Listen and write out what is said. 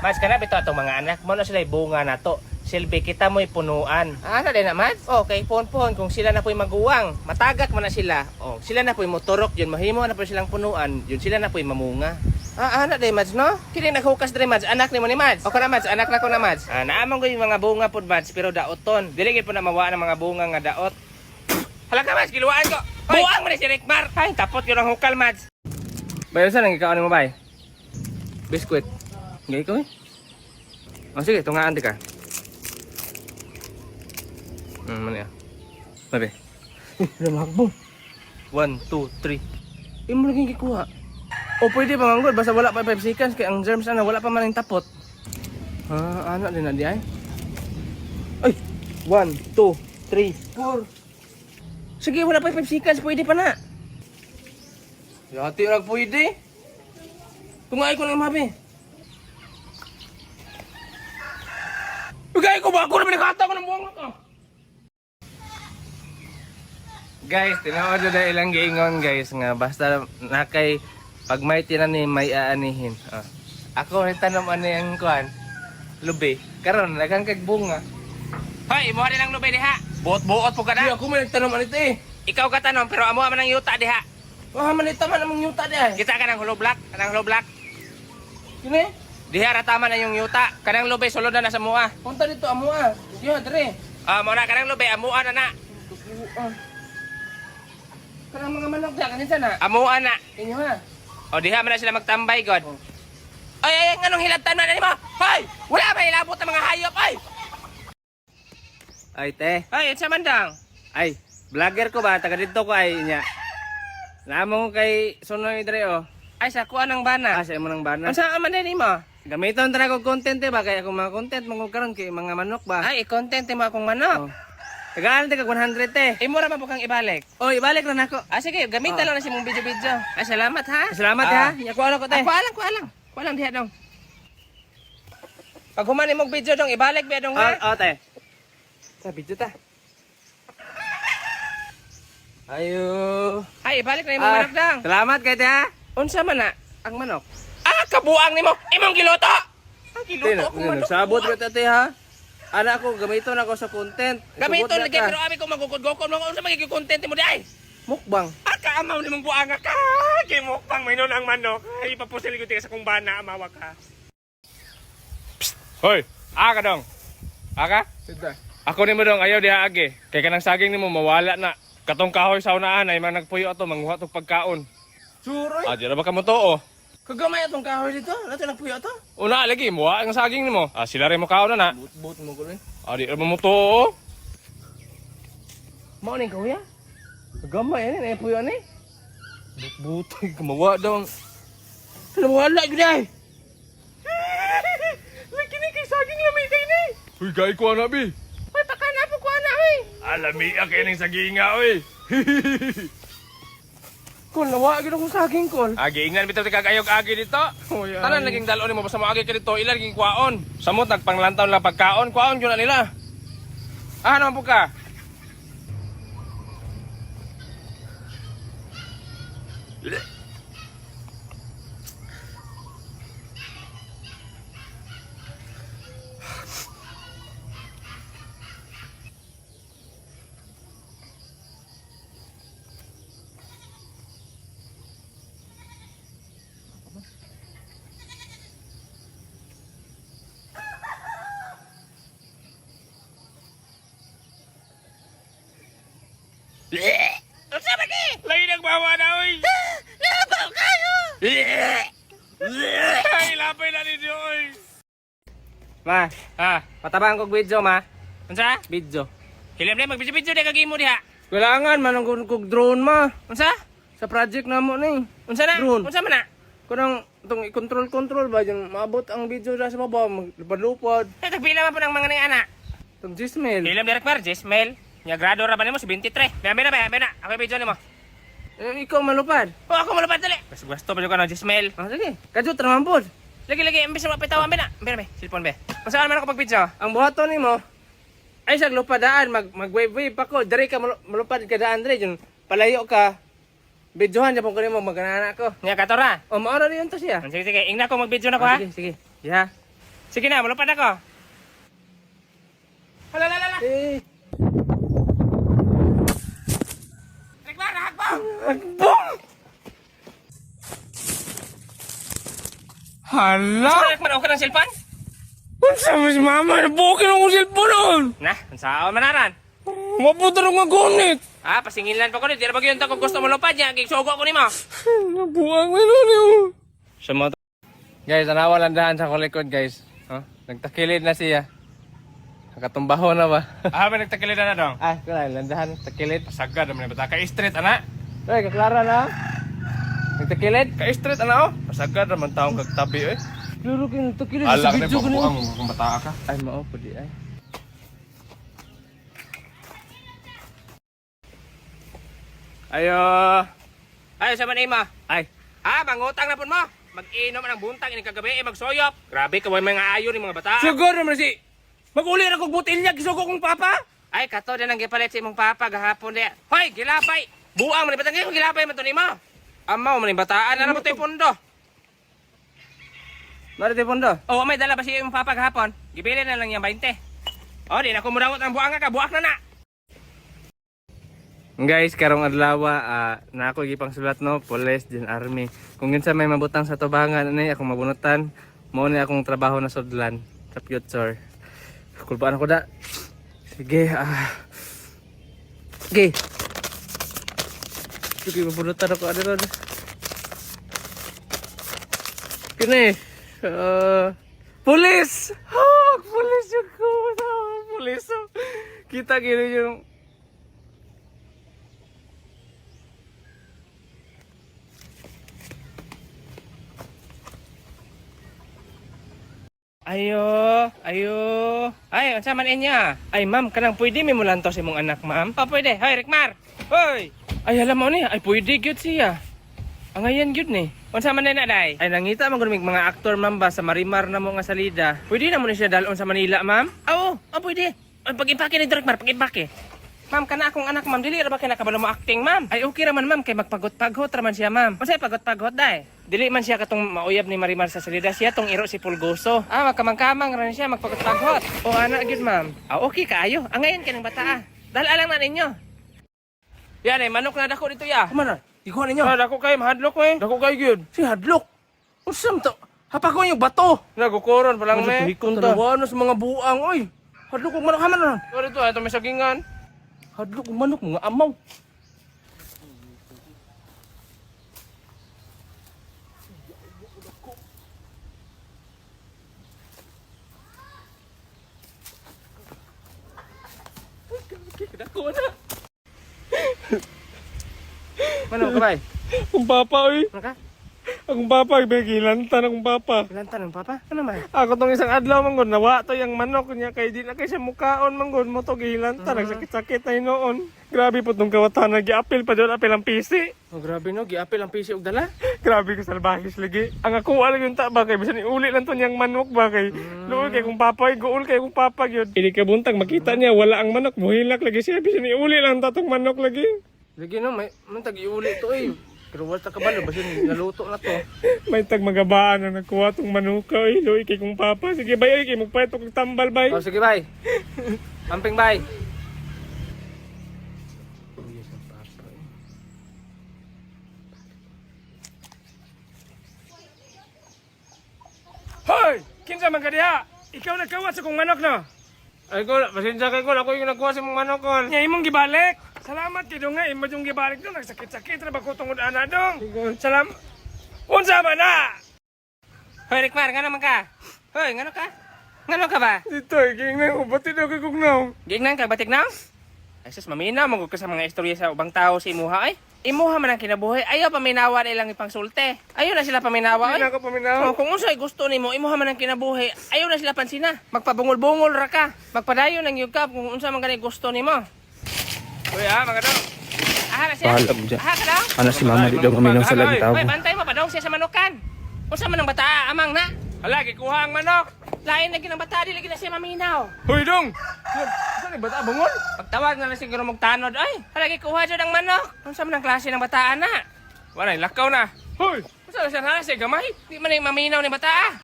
Mads, kana bito atong mga anak mo na sila bunga na to. Silbi kita mo'y punuan. Ana din na, Mads? Oh, kay pon-pon kung sila na po'y maguwang, matagak man na sila. Oh, sila na po'y motorok yun, mahimo na po silang punuan, yun sila na po'y mamunga. Ana din, Mads, no? Kini naghukas din, Mads, anak ni mo ni Mads. O kana, Mads, anak na ko na, Mads. Naamang ko yung mga bunga pod, Mads, pero daoton. Dili gid po na mawa ng mga bunga nga daot. Hala ka, Mads, giluwaan ko. Buang mo ni si Rickmar. Ay, kapot yun ang hukal, Mads. Bayo saan ang ikaw mo, bay? Biskuit. Gay ko eh. O sige, tungaan di ka. Mani ah. Sabi. Lamakbo. 1, 2, 3. Imo lagi gikuha. O pwede pa manggod basta wala pa 5 seconds kay ang germs ana wala pa man ang tapot. Ana din na di ay. Ay. 1, 2, 3, 4. Sige, wala pa 5 seconds, pwede pa na. Yati ra pwede. Tungay ko lang mabi. Bigay ko ba? Ako naman nakata ko ng buwang ako. Guys, tinawa na ilang giingon guys nga basta nakay pag may tinanim may aanihin. Ako rin tanom ano yung kuhan. Lubi. Karon nagang kagbunga. Hoy, imo din ang lubi diha. Buot-buot po ka na. Ako may nagtanom anito eh. Ikaw ka tanom pero amo man ang yuta diha. Manita man ang yuta diha. Kita ka ng hollow block, kanang hollow block. Kini? Diha ra tama na yung yuta. Kanang lubi sulod na sa mua. Punta dito amua. Diha dire. Mo na kanang lubi amua na na. Kanang mga manok diha kanisa na. Amua na. Inyo ha. O diha man na sila magtambay god. Ay nganong hilabtan man nimo? Hoy, wala ba ilabot ang mga hayop ay? Ay te. Ay sa mandang. Ay, vlogger ko ba taga dito ko ay nya. Namo kay Sunoy dire oh. Ay sa kuan ng bana. Sa imo ng bana. Unsa man din nimo? Gamiton ta ko content ba kay akong mga content mong karon kay mga manok ba. Ay, i-content mo akong manok. Tagaan ta kag 100 te. Imo ra man bukang ibalik. Oh, ibalik ra nako. Sige, gamitan lang na si mong video-video. Ay, salamat ha. Salamat ha. Ya ko ko te. Ko alang diha dong. Pag human imong video dong ibalik ba dong ha. Oh, te. Sa video ta. Ayo. Ay, ibalik na imong manok dong. Salamat kay te ha. Unsa man na ang manok? Kabuang nimo imong giluto. Giluto ako manok. Sabot ba tate ha? Ana ko gamiton ako sa content. Gamiton lagi pero abi ko magugod-gokon mo unsa magiging content mo di ay? Mukbang. Kaamaw nimong buanga ka. Kay mukbang maynon ang manok. Ay ipapusil ko sa kung bana amawa ka. Hoy, ka dong. Aka? Sida. Ako nimo dong ayaw diha agi. Kay kanang saging nimo mawala na. Katong kahoy sa unaan ay man nagpuyo ato manghuha tog pagkaon. Suroy. Di ra ba ka mo to Kagamay atong kahoy dito. Nato nagpuyo to. Una lagi mo ang saging nimo. Sila rin mo kaon na. But mo ko rin. Di ra mo to. Mao ning kahoy. Kagamay ani puyo ani. But gumawa daw. Wala gyud ay. Lagi ni kay saging lamay kay ni. Uy gay ko ana bi. Uy pakana po ko ana oy. Alami kay ning saging nga oy. Kol, nawa gid akong saging kol. Giingnan bitaw ti kagayog agi dito. Tanan naging dalon nimo basta mo agi ka dito, ilan naging kwaon. Samot nagpanglantaw lang pagkaon, kwaon gyud na nila. Naman po ka? Unsa ba ni? Lagi nagbawa na oy. Labaw kayo. Ay lapay na ninyo oy. Ma, patabang kog video ma. Unsa? Video. Hilam na mag-video di kagimo diha. Kailangan man kog drone ma. Unsa? Sa project namo ni. Unsa na? Drone. Unsa man na? Kunang itong i-control ba yung maabot ang video na sa baba maglupad-lupad. Tagpila man po ng mga ni ana. Tong Gismel. Hilam direct par Gismel. Nya grado ra ba nimo si 23. Bena. Ako video nimo. Ikaw malupad. Ako malupad dali. Gusto pa jud ka na Gismel. Sige. Kadto naman pod. Lagi imbis na mapitaw bena. Bena. Cellphone be. Masaan man ako pag video? Ang buhaton nimo ay sa lupadaan mag-wave pa ko. Diri ka malupad ka daan diri jud palayo ka. Videohan japon ko nimo maganana ko. Nya katora. Mao ra diyon to siya. Sige. Ingna ko mag-video na ko ha. Sige. Yeah. Sige na, malupad ako. Hala. Rekmar, hakbong! Hakbong! Hala! Rekmar, ako ng cellphone? Unsa mo si mama? Nabukin akong cellphone nun! Nah, saan manaran? Maputa rin nga gunit! Pasingilan pa ko rin. Di na bagyan kung gusto mo lupad niya. Kiksugo ko ni mo. Nabuang mo nun. Sa mo. Guys, anawa landahan sa kulikod guys. Nagtakilid na siya. Nakatumbaho na ba? May nagtakilid na dong? Kulay, landahan, takilid. Pasagad naman ba? Ka-street, anak? Kaklara na. Nagtakilid? Ka-street, anak, Pasagad naman taong kagtabi, Luro kayo nagtakilid sa video ko niya. Alak na kung bataa ka. Ay, mao, pwede ay. Ayo sa manima. Mangutang na po mo. Mag-inom ng buntang ini kagabi magsoyop. Grabe ka may mga ayo ni mga bata. Siguro naman si mag-uli ra kog butilya gisugo kong papa. Kato na nang gipalit sa imong papa gahapon di. Hoy, gilapay. Buang man batang kay gilapay man to nimo. Amaw man bataan na mo tay pondo. Mara tay pondo. May dala ba si imong papa gahapon? Gibili na lang yang 20. Di na ko mudangot ang buang ka, buak na na. Guys, karong adlaw na ako gipang sulat no, police din army. Kung ginsa may mabutang sa tubangan ani akong mabunutan, mao ni akong trabaho na sudlan sa future. Kulbaan ako da. Sige, Sige. Sige, mabunutan ako ano ron. Kini. Police. Police yung police. Kita gini yung Ay, unsa man inya? Ay, ma'am, kanang pwede mi mulanto sa imong anak, ma'am? Pwede. Hoy, Rekmar. Hoy. Ay, alam mo ni, ay pwede gyud siya. Angayan gyud ni. Unsa man na day? Ay nangita man gud mga aktor, ma'am, ba sa Marimar na mo nga salida. Pwede na mo ni siya dalon sa Manila, ma'am? Oo, pwede. Ay, pag-impake ni Rekmar, pag-impake. Ma'am, kana akong anak, ma'am, dili ra ba kay nakabalo mo acting, ma'am? Ay, okay ra man, ma'am, kay magpagot-pagot ra man siya, ma'am. Unsay pagot-pagot day? Dili man siya katong mauyab ni Marimar sa salida, siya tong iro si Pulgoso. Magkamang-kamang ra siya magpagot-pagot. Ana gyud, ma'am. Okay kaayo. Angayon kanang bata. Dala lang na ninyo. Yan manok na dako dito ya. Kumanan. Ikaw ninyo. Dako kay mahadlok Dako kay gyud. Si hadlok. Unsam to? Hapa ko yung bato. Nagukoron pa lang me. Tanawan sa mga buang oy. Hadlok og manok haman ron. Ito ato may sagingan. Hadlok og manok mga amaw. Dako na. Mana ka bay? Akong papa oy. Ano ka? Akong papa gilantan akong papa. Gilantan ang papa? Ano man? Ako tong isang adlaw manggod nawa to yang manok niya kay di na kay siya mukaon manggod mo to gilantan nagsakit-sakit na noon. Grabe po tong kawatan giapil pa jud apil ang pisi. Grabe no, giapil ang pisi og dala. Grabe ko salbahis lagi. Ang ako wala yung ba kay bisan iuli lang to niyang manok ba kay. Luoy kay kung papa gool kay kung papa gyud. Ini ka buntag makita niya wala ang manok muhilak lagi siya bisan iuli lang tatong manok lagi. Lagi no, may tag iuli to Pero wala ta kabalo basin naluto na to. May tag magabaan na nagkuha tong manuka luoy kay kung papa. Sige bay kay magpayat og tambal bay. Sige bay. Amping bay. Hoy! Kinsa man ka diha? Ikaw nagkawa sa kong manok no? Ay ko, pasensya kay ko, ako yung nagkuha sa mong manok ko. Nya imong gibalik. Salamat kay dong nga, imo yung gibalik dong. Nagsakit-sakit ra ba ko tungod ana dong? Salam. Unsa man na? Hoy Rekmar, ngano man ka? Hoy, ngano ka? Ngano ka ba? Dito, gingnan ko batid ako kog naw. Gingnan ka batik naw? Ay sus, maminaw magud ka sa mga istorya sa ubang tao si imuha ay. Imuha man ang kinabuhi. Ayaw paminawa nilang ipangsulte. Ayaw na sila paminawa. Ayaw na ko paminawa. Kung unsay gusto nimo, imuha man ang kinabuhi. Ayaw na sila pansina. Magpabungol-bungol ra ka. Magpadayon ang yugkap kung unsa man gani gusto nimo. Uy mga daw. Na siya. Pahalam dyan. Ka daw? Ano si mama di daw kaminong sa lantaw. Uy, bantay mo pa daw siya sa manukan. Unsa man ang bata, amang na. Hala, gikuha ang manok. Lain lagi ng bata, di lagi na siya maminaw. Hoy dong! Saan yung bata bungol? Pagtawag na lang siguro magtanod. Ay, halagi kuha dyan ang manok. Ano sa manang klase ng bataan na? Wala, lakaw na. Hoy! Saan na siya gamay? Di man yung maminaw ni bata.